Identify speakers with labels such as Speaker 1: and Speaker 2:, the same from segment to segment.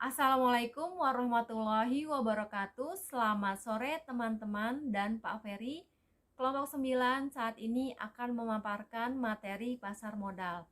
Speaker 1: Assalamualaikum warahmatullahi wabarakatuh. Selamat sore teman-teman dan Pak Ferry. Kelompok 9 saat ini akan memaparkan materi pasar modal.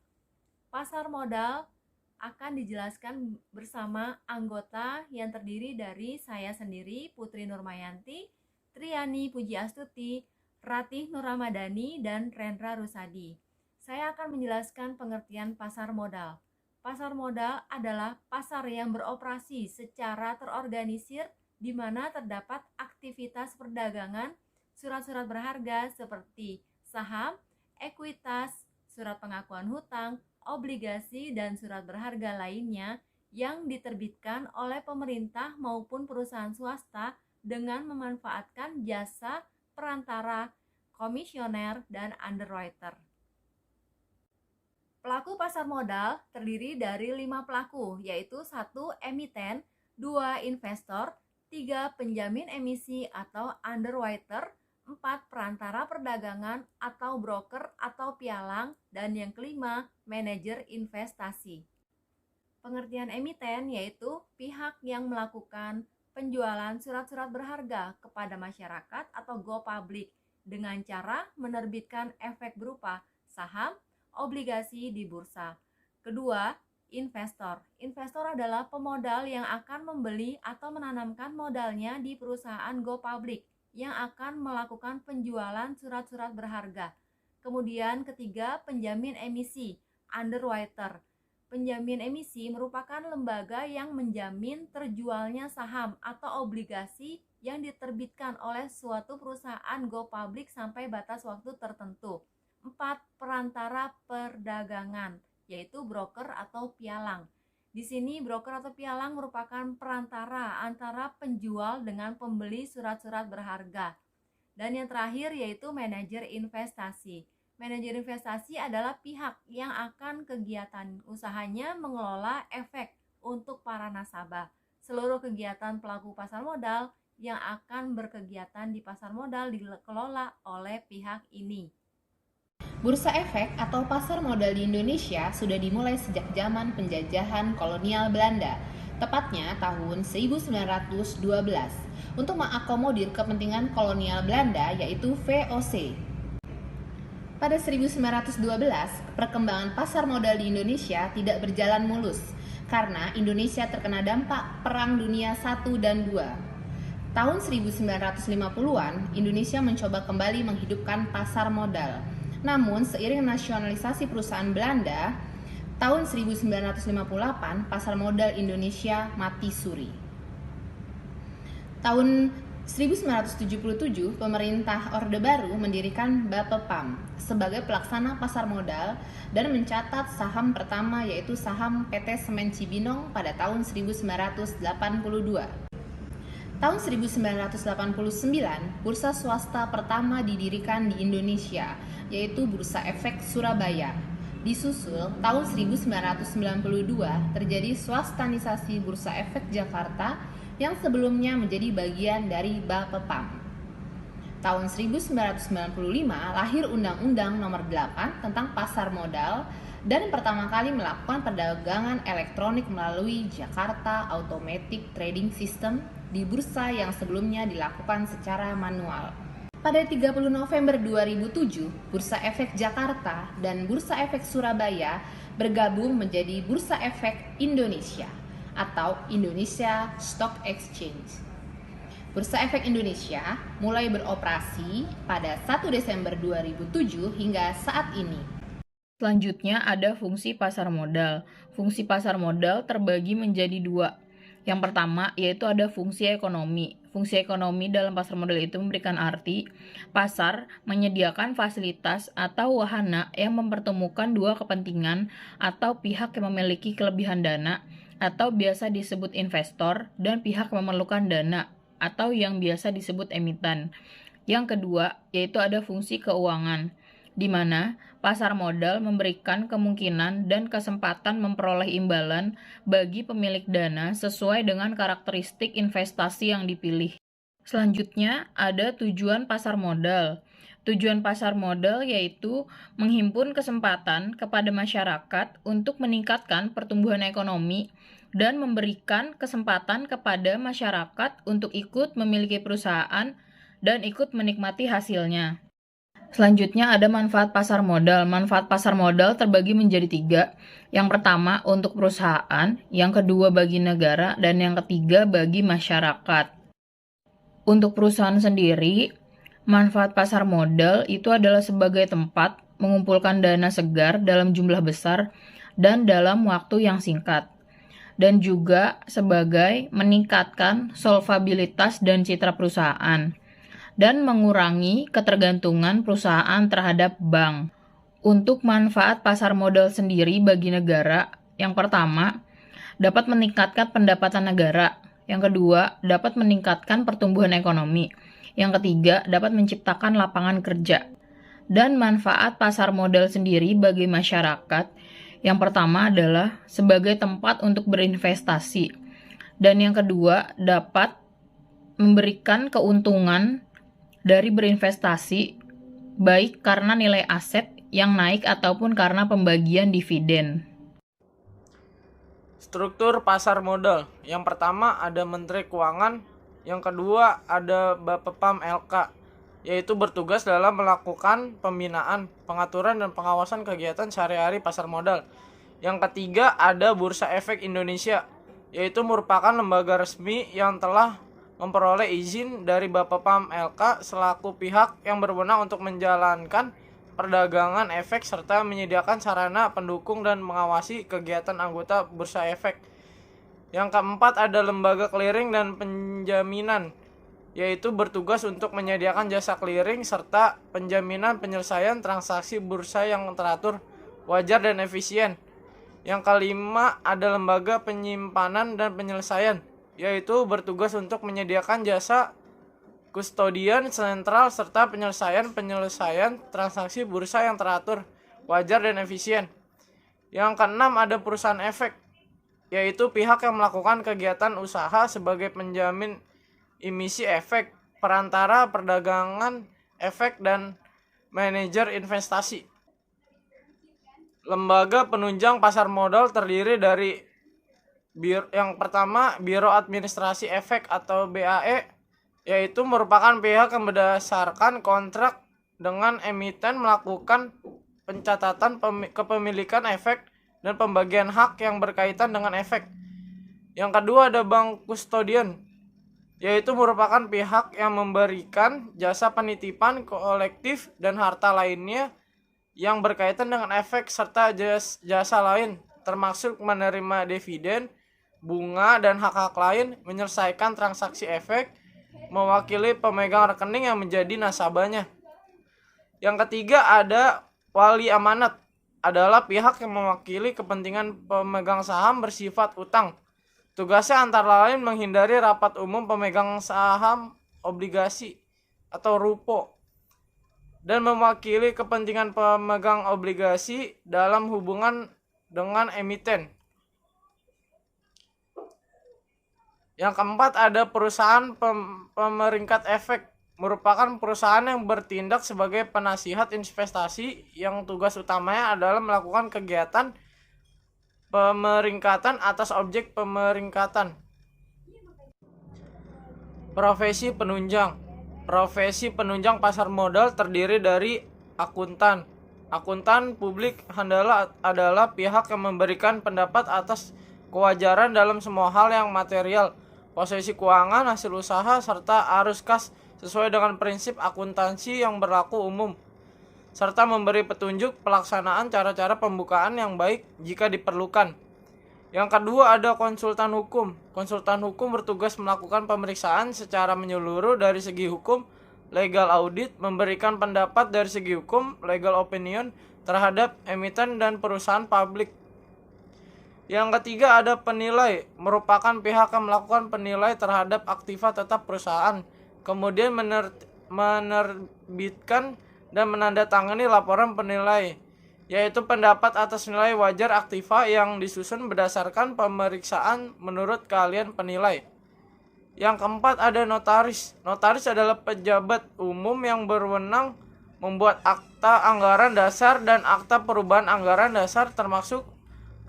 Speaker 1: Pasar modal akan dijelaskan bersama anggota yang terdiri dari saya sendiri, Putri Nurmayanti, Triani Pujiastuti, Ratih Nurramadani, dan Rendra Rusadi. Saya akan menjelaskan pengertian pasar modal. Pasar modal adalah pasar yang beroperasi secara terorganisir di mana terdapat aktivitas perdagangan surat-surat berharga seperti saham, ekuitas, surat pengakuan hutang, obligasi, dan surat berharga lainnya yang diterbitkan oleh pemerintah maupun perusahaan swasta dengan memanfaatkan jasa perantara, komisioner, dan underwriter. Pelaku pasar modal terdiri dari 5 pelaku, yaitu 1 emiten, 2 investor, 3 penjamin emisi atau underwriter, 4 perantara perdagangan atau broker atau pialang, dan yang kelima, manajer investasi. Pengertian emiten yaitu pihak yang melakukan penjualan surat-surat berharga kepada masyarakat atau go public dengan cara menerbitkan efek berupa saham, obligasi di bursa. Kedua, investor. Investor adalah pemodal yang akan membeli atau menanamkan modalnya di perusahaan go public yang akan melakukan penjualan surat-surat berharga. Kemudian ketiga, penjamin emisi, underwriter. Penjamin emisi merupakan lembaga yang menjamin terjualnya saham atau obligasi yang diterbitkan oleh suatu perusahaan go public sampai batas waktu tertentu. 4. Perantara perdagangan, yaitu broker atau pialang. Di sini broker atau pialang merupakan perantara antara penjual dengan pembeli surat-surat berharga. Dan yang terakhir yaitu manajer investasi. Manajer investasi adalah pihak yang akan kegiatan usahanya mengelola efek untuk para nasabah. Seluruh kegiatan pelaku pasar modal yang akan berkegiatan di pasar modal dikelola oleh pihak ini.
Speaker 2: Bursa efek atau pasar modal di Indonesia sudah dimulai sejak zaman penjajahan kolonial Belanda, tepatnya tahun 1912, untuk mengakomodir kepentingan kolonial Belanda yaitu VOC. Pada 1912, perkembangan pasar modal di Indonesia tidak berjalan mulus karena Indonesia terkena dampak Perang Dunia I dan II. Tahun 1950-an, Indonesia mencoba kembali menghidupkan pasar modal. Namun, seiring nasionalisasi perusahaan Belanda, tahun 1958, pasar modal Indonesia mati suri. Tahun 1977, pemerintah Orde Baru mendirikan Bapepam sebagai pelaksana pasar modal dan mencatat saham pertama yaitu saham PT Semen Cibinong pada tahun 1982. Tahun 1989, bursa swasta pertama didirikan di Indonesia, yaitu Bursa Efek Surabaya. Disusul tahun 1992 terjadi swastanisasi Bursa Efek Jakarta yang sebelumnya menjadi bagian dari Bapepam. Tahun 1995 lahir Undang-Undang Nomor 8 tentang Pasar Modal dan pertama kali melakukan perdagangan elektronik melalui Jakarta Automatic Trading System di bursa yang sebelumnya dilakukan secara manual. Pada 30 November 2007, Bursa Efek Jakarta dan Bursa Efek Surabaya bergabung menjadi Bursa Efek Indonesia atau Indonesia Stock Exchange. Bursa Efek Indonesia mulai beroperasi pada 1 Desember 2007 hingga saat ini.
Speaker 3: Selanjutnya ada fungsi pasar modal. Fungsi pasar modal terbagi menjadi 2. Yang pertama yaitu ada fungsi ekonomi. Fungsi ekonomi dalam pasar modal itu memberikan arti pasar menyediakan fasilitas atau wahana yang mempertemukan dua kepentingan atau pihak yang memiliki kelebihan dana atau biasa disebut investor dan pihak yang memerlukan dana atau yang biasa disebut emiten. Yang kedua yaitu ada fungsi keuangan, di mana pasar modal memberikan kemungkinan dan kesempatan memperoleh imbalan bagi pemilik dana sesuai dengan karakteristik investasi yang dipilih. Selanjutnya ada tujuan pasar modal. Tujuan pasar modal yaitu menghimpun kesempatan kepada masyarakat untuk meningkatkan pertumbuhan ekonomi dan memberikan kesempatan kepada masyarakat untuk ikut memiliki perusahaan dan ikut menikmati hasilnya. Selanjutnya ada manfaat pasar modal. Manfaat pasar modal terbagi menjadi 3. Yang pertama untuk perusahaan, yang kedua bagi negara, dan yang ketiga bagi masyarakat. Untuk perusahaan sendiri, manfaat pasar modal itu adalah sebagai tempat mengumpulkan dana segar dalam jumlah besar dan dalam waktu yang singkat. Dan juga sebagai meningkatkan solvabilitas dan citra perusahaan, dan mengurangi ketergantungan perusahaan terhadap bank. Untuk manfaat pasar modal sendiri bagi negara, yang pertama, dapat meningkatkan pendapatan negara. Yang kedua, dapat meningkatkan pertumbuhan ekonomi. Yang ketiga, dapat menciptakan lapangan kerja. Dan manfaat pasar modal sendiri bagi masyarakat, yang pertama adalah sebagai tempat untuk berinvestasi. Dan yang kedua, dapat memberikan keuntungan dari berinvestasi, baik karena nilai aset yang naik ataupun karena pembagian dividen.
Speaker 4: Struktur pasar modal. Yang pertama ada Menteri Keuangan, yang kedua ada Bapepam LK, yaitu bertugas dalam melakukan pembinaan, pengaturan, dan pengawasan kegiatan sehari-hari pasar modal. Yang ketiga ada Bursa Efek Indonesia, yaitu merupakan lembaga resmi yang telah memperoleh izin dari Bapepam LK selaku pihak yang berwenang untuk menjalankan perdagangan efek serta menyediakan sarana pendukung dan mengawasi kegiatan anggota Bursa Efek. Yang keempat ada lembaga clearing dan penjaminan, yaitu bertugas untuk menyediakan jasa clearing serta penjaminan penyelesaian transaksi bursa yang teratur, wajar, dan efisien. Yang kelima ada lembaga penyimpanan dan penyelesaian, yaitu bertugas untuk menyediakan jasa kustodian sentral serta penyelesaian transaksi bursa yang teratur, wajar, dan efisien. Yang keenam ada perusahaan efek, yaitu pihak yang melakukan kegiatan usaha sebagai penjamin emisi efek, perantara perdagangan efek, dan manajer investasi. Lembaga penunjang pasar modal terdiri dari yang pertama Biro Administrasi Efek atau BAE, yaitu merupakan pihak yang berdasarkan kontrak dengan emiten melakukan pencatatan kepemilikan efek dan pembagian hak yang berkaitan dengan efek. Yang kedua ada Bank Kustodian, yaitu merupakan pihak yang memberikan jasa penitipan kolektif dan harta lainnya yang berkaitan dengan efek serta jasa lain, termasuk menerima dividen, bunga, dan hak-hak lain, menyelesaikan transaksi efek, mewakili pemegang rekening yang menjadi nasabahnya. Yang ketiga ada wali amanat, adalah pihak yang mewakili kepentingan pemegang saham bersifat utang. Tugasnya antara lain menghindari rapat umum pemegang saham obligasi atau rupo, dan mewakili kepentingan pemegang obligasi dalam hubungan dengan emiten. Yang keempat ada perusahaan pemeringkat efek, merupakan perusahaan yang bertindak sebagai penasihat investasi yang tugas utamanya adalah melakukan kegiatan pemeringkatan atas objek pemeringkatan. Profesi penunjang. Profesi penunjang pasar modal terdiri dari akuntan. Akuntan publik adalah pihak yang memberikan pendapat atas kewajaran dalam semua hal yang material, posisi keuangan, hasil usaha, serta arus kas sesuai dengan prinsip akuntansi yang berlaku umum, serta memberi petunjuk pelaksanaan cara-cara pembukaan yang baik jika diperlukan. Yang kedua ada konsultan hukum. Konsultan hukum bertugas melakukan pemeriksaan secara menyeluruh dari segi hukum, legal audit, memberikan pendapat dari segi hukum, legal opinion, terhadap emiten dan perusahaan publik. Yang ketiga ada penilai, merupakan pihak yang melakukan penilai terhadap aktiva tetap perusahaan, kemudian menerbitkan dan menandatangani laporan penilai, yaitu pendapat atas nilai wajar aktiva yang disusun berdasarkan pemeriksaan menurut keahlian penilai. Yang keempat ada notaris. Notaris adalah pejabat umum yang berwenang membuat akta anggaran dasar dan akta perubahan anggaran dasar, termasuk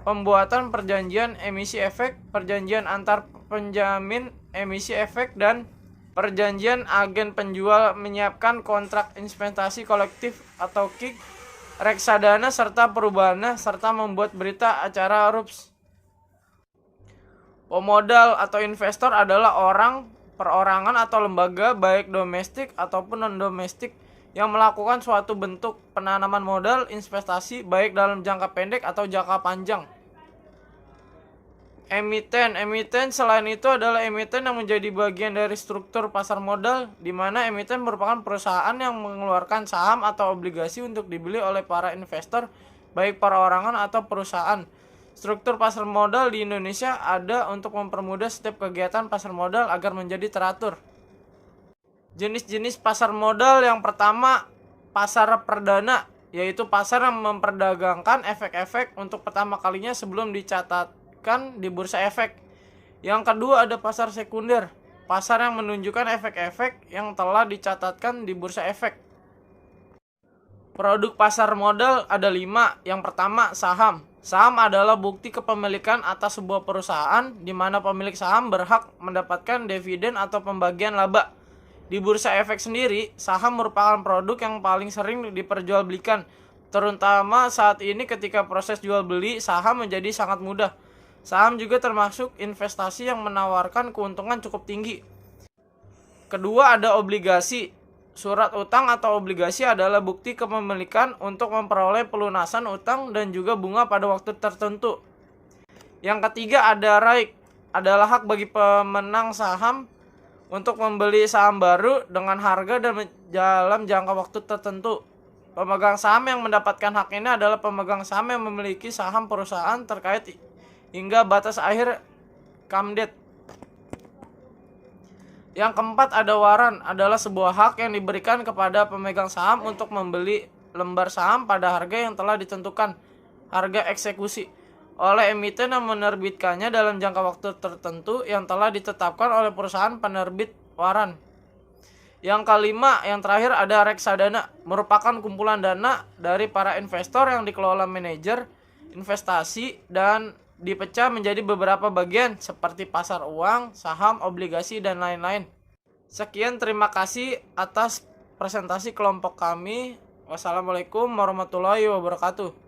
Speaker 4: pembuatan perjanjian emisi efek, perjanjian antar penjamin emisi efek, dan perjanjian agen penjual menyiapkan kontrak investasi kolektif atau KIK, reksadana serta perubahannya, serta membuat berita acara RUPS. Pemodal atau investor adalah orang, perorangan atau lembaga baik domestik ataupun non-domestik yang melakukan suatu bentuk penanaman modal investasi baik dalam jangka pendek atau jangka panjang. Emiten selain itu adalah emiten yang menjadi bagian dari struktur pasar modal, di mana emiten merupakan perusahaan yang mengeluarkan saham atau obligasi untuk dibeli oleh para investor, baik perorangan atau perusahaan. Struktur pasar modal di Indonesia ada untuk mempermudah setiap kegiatan pasar modal agar menjadi teratur. Jenis-jenis pasar modal yang pertama, pasar perdana, yaitu pasar yang memperdagangkan efek-efek untuk pertama kalinya sebelum dicatatkan di bursa efek. Yang kedua ada pasar sekunder, pasar yang menunjukkan efek-efek yang telah dicatatkan di bursa efek. Produk pasar modal ada 5. Yang pertama, saham. Saham adalah bukti kepemilikan atas sebuah perusahaan di mana pemilik saham berhak mendapatkan dividen atau pembagian laba. Di bursa efek sendiri, saham merupakan produk yang paling sering diperjualbelikan, terutama saat ini ketika proses jual beli saham menjadi sangat mudah. Saham juga termasuk investasi yang menawarkan keuntungan cukup tinggi. Kedua ada obligasi. Surat utang atau obligasi adalah bukti kepemilikan untuk memperoleh pelunasan utang dan juga bunga pada waktu tertentu. Yang ketiga ada RAIC, adalah hak bagi pemenang saham untuk membeli saham baru dengan harga dan dalam jangka waktu tertentu. Pemegang saham yang mendapatkan hak ini adalah pemegang saham yang memiliki saham perusahaan terkait hingga batas akhir CAMDET. Yang keempat ada waran, adalah sebuah hak yang diberikan kepada pemegang saham untuk membeli lembar saham pada harga yang telah ditentukan, harga eksekusi, oleh emiten yang menerbitkannya dalam jangka waktu tertentu yang telah ditetapkan oleh perusahaan penerbit waran. Yang kelima, yang terakhir ada reksadana, merupakan kumpulan dana dari para investor yang dikelola manajer investasi dan dipecah menjadi beberapa bagian seperti pasar uang, saham, obligasi, dan lain-lain. Sekian, terima kasih atas presentasi kelompok kami. Wassalamualaikum warahmatullahi wabarakatuh.